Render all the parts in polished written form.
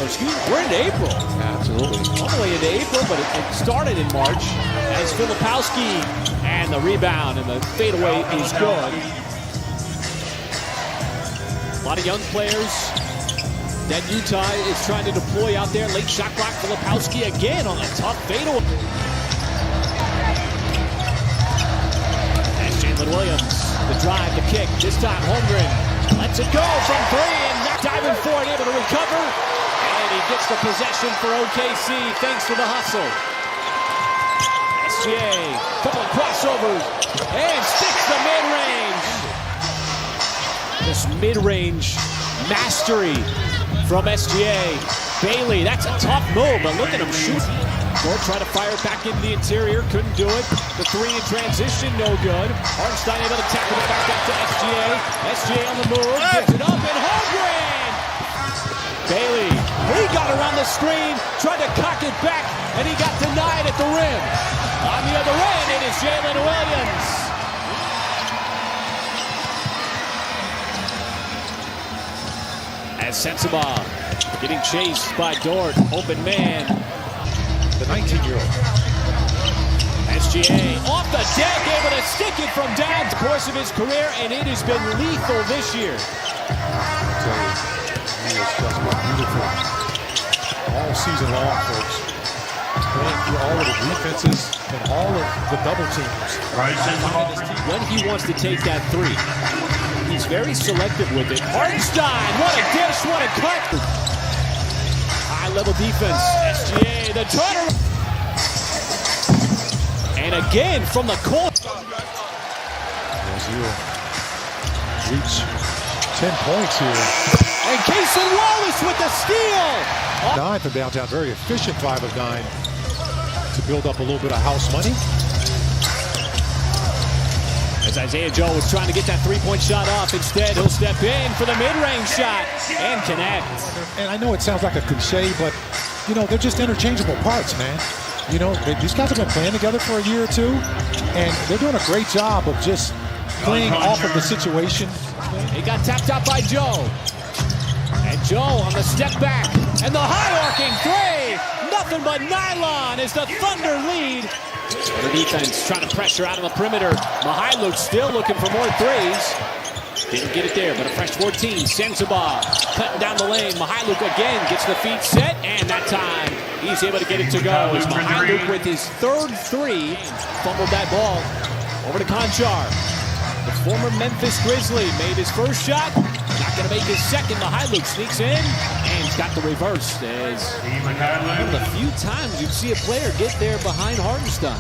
or excuse me, we're in April. Absolutely. All the way into April, but it started in March as Filipowski, and the rebound and the fadeaway is good. A lot of young players that Utah is trying to deploy out there. Late shot clock, Filipowski again on a tough fadeaway. And Jalen Williams, the drive, the kick. This time Holmgren lets it go from three and diving for it, able to recover. And he gets the possession for OKC thanks to the hustle. SGA, couple of crossovers, and sticks the mid-range. This mid-range mastery from SGA. Bailey, that's a tough move, but look at him shoot. Gord tried to fire it back into the interior, couldn't do it. The three in transition, no good. Hartenstein able to tackle it back up to SGA. SGA on the move, gets it up, and Holmgren! Bailey, he got around the screen, tried to cock it back, and he got denied at the rim. On the other end, it is Jalen Williams. As Sensabaugh getting chased by Dort, open man. The 19-year-old. SGA off the deck, able to stick it from down the course of his career, and it has been lethal this year. I'll tell you, he has just been beautiful all season long, folks. Playing through all of the defenses and all of the double teams. When he wants to take that three, he's very selective with it. Hartenstein, what a dish, what a cut. High-level defense. SGA, the turner. And again from the court. As he'll reach 10 points here. And Cason Wallace with the steal. 9 from downtown, very efficient 5 of 9 to build up a little bit of house money. As Isaiah Joe was trying to get that three-point shot off, instead he'll step in for the mid-range shot and connect. And I know it sounds like a cliche, but you know, they're just interchangeable parts, man. You know, these guys have been playing together for a year or two, and they're doing a great job of just playing off of the situation. He got tapped out by Joe. And Joe on the step back, and the high-arcing three! Nothing but nylon as the Thunder lead. The defense trying to pressure out of the perimeter. Mihailuk still looking for more threes. Didn't get it there, but a fresh 14. Sensabaugh cutting down the lane. Mihailuk again gets the feet set, and that time he's able to get it to go. As Mihailuk with his third three fumbled that ball over to Conchar. The former Memphis Grizzly made his first shot. Not going to make his second. Mihailuk sneaks in and got the reverse. As one of the few times you'd see a player get there behind Hartenstein.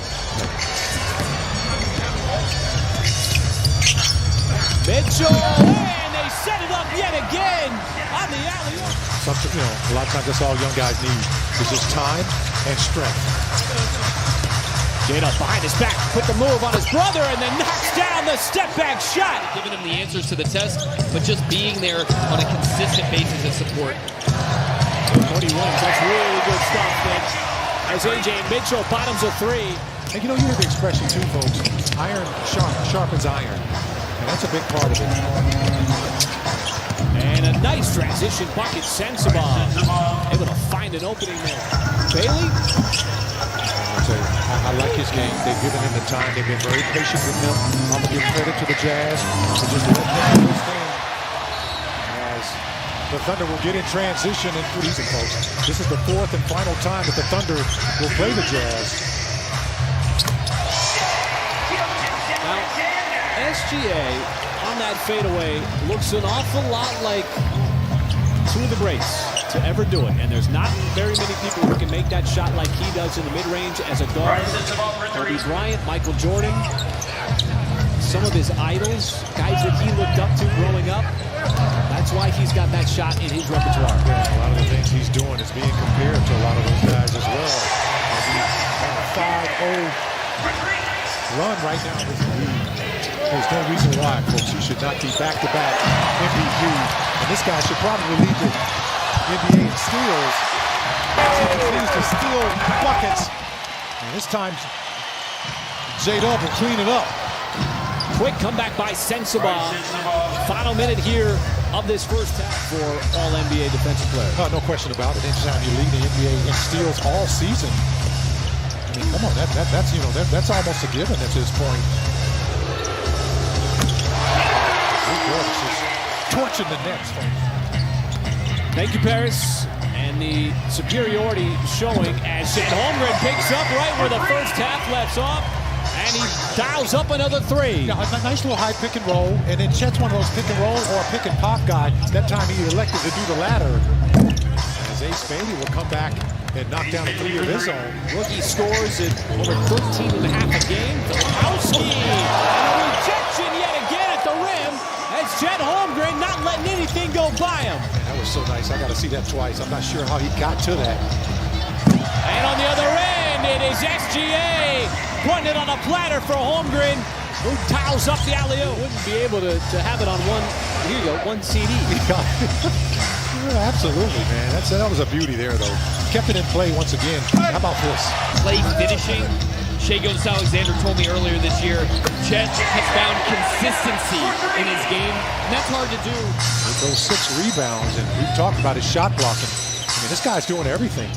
Mitchell, and they set it up yet again on the alley-oop. Something, you know, a lot of times that's all young guys need is just time and strength. Jada behind his back, put the move on his brother, and then knocks down the step-back shot. Giving him the answers to the test, but just being there on a consistent basis of support. Cody Williams, that's really good stuff, man. As AJ Mitchell bottoms a three. And you know, you hear the expression too, folks. Iron sharpens iron. And that's a big part of it. And a nice transition bucket. Sensabaugh able to find an opening there. Bailey? I'll tell you, I like his game. They've given him the time. They've been very patient with him. I'm going to give credit to the Jazz for just letting him do his thing. As the Thunder will get in transition in season, folks. This is the fourth and final time that the Thunder will play the Jazz. SGA on that fadeaway looks an awful lot like two of the greats to ever do it. And there's not very many people who can make that shot like he does in the mid-range as a guard. Kobe Bryant, Michael Jordan, some of his idols, guys that he looked up to growing up. That's why he's got that shot in his repertoire. Yeah, a lot of the things he's doing is being compared to a lot of those guys as well. As he's on a 5-0 run right now with the lead. There's no reason why, folks, he should not be back-to-back MVP. And this guy should probably lead the NBA in steals. He continues to steal buckets. And this time, J-Dub will clean it up. Quick comeback by Sensabaugh. Final minute here of this first half for All-NBA defensive player. No question about it. Anytime you lead the NBA in steals all season, I mean, come on, that's almost a given at this point. Just torching the Nets. Thank you, Paris. And the superiority showing as Chet Holmgren picks up right where the first half lets off. And he dials up another three. Yeah, a nice little high pick and roll. And then Chet's one of those pick and roll or pick and pop guy. That time he elected to do the latter. As Ace Bailey will come back and knock down a three of his own. Rookie scores at over 13 and a half a game. Filipowski. And a rejection yet again at the rim. As Chet Holmgren not letting anything go by him. Man, that was so nice. I got to see that twice. I'm not sure how he got to that. And on the other end, it is SGA. Putting it on a platter for Holmgren, who tiles up the alley-oop. Wouldn't be able to have it on one, here you go, one CD. Yeah, absolutely, man. That was a beauty there, though. Kept it in play once again. How about this? Play finishing. Shai Gilgeous-Alexander told me earlier this year, Chet has found consistency in his game, and that's hard to do. With those 6 rebounds, and we've talked about his shot blocking. I mean, this guy's doing everything.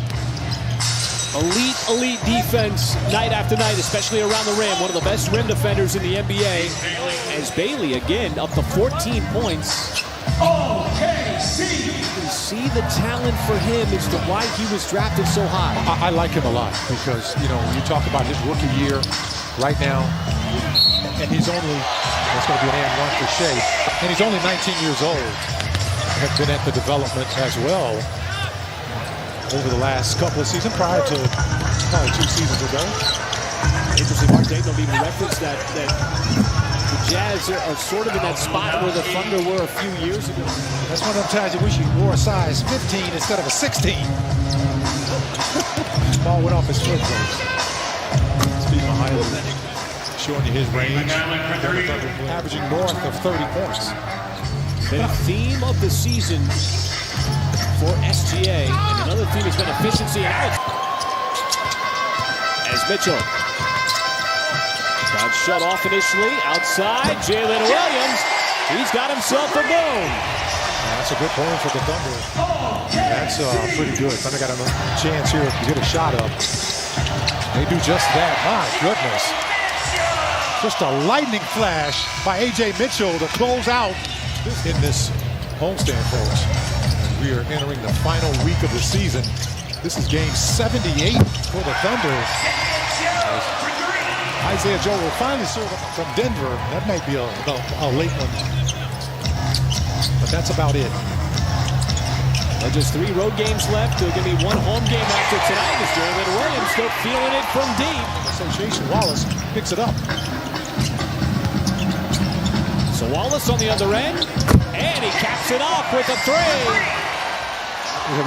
Elite defense night after night, especially around the rim. One of the best rim defenders in the NBA. As Bailey, again, up to 14 points. You can see the talent for him as to why he was drafted so high. I like him a lot because, you know, when you talk about his rookie year right now, and he's only, it's going to be an and one for Shai, and he's only 19 years old. Have been at the development as well over the last couple of seasons, prior to probably 2 seasons ago. Interesting, Mark Dayton even referenced that the Jazz are sort of in that spot where the Thunder were a few years ago. That's one of them times you wish you wore a size 15 instead of a 16. Ball went off his foot, folks. Steve Mahiley showing you his range. Averaging north of 30 points. The theme of the season for SGA, and another theme has been efficiency and out. As Mitchell got shut off initially, outside, Jalen Williams, he's got himself a boom. That's a good point for the Thunder. That's pretty good. Thunder got a chance here to get a shot up. They do just that. My goodness. Just a lightning flash by A.J. Mitchell to close out in this homestand, folks. We are entering the final week of the season. This is game 78 for the Thunder. Isaiah Joe will finally serve up from Denver. That might be a late one. But that's about it. Just 3 road games left. There's going to be 1 home game after tonight. As Jalen Williams still feeling it from deep. Association Wallace picks it up. So Wallace on the other end. And he caps it off with a 3.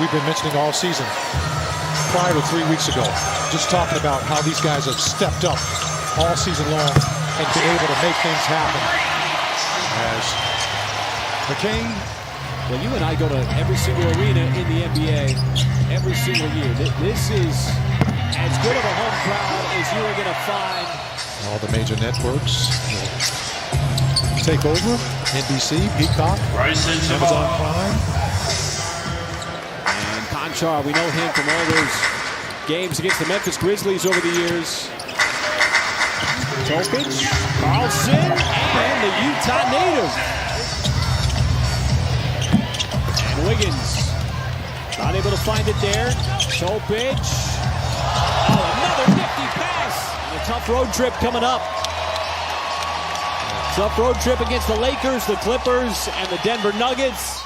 We've been mentioning all season, prior to 3 weeks ago, just talking about how these guys have stepped up all season long and been able to make things happen. As McCain. Well, you and I go to every single arena in the NBA every single year. This is as good of a home crowd as you are going to find. All the major networks will take over. NBC, Peacock, Brice Amazon Prime. Conchar, we know him from all those games against the Memphis Grizzlies over the years. Topic, Carlson, and the Utah native. And Wiggins, not able to find it there. Topic. Oh, another nifty pass. And a tough road trip coming up. Tough road trip against the Lakers, the Clippers, and the Denver Nuggets.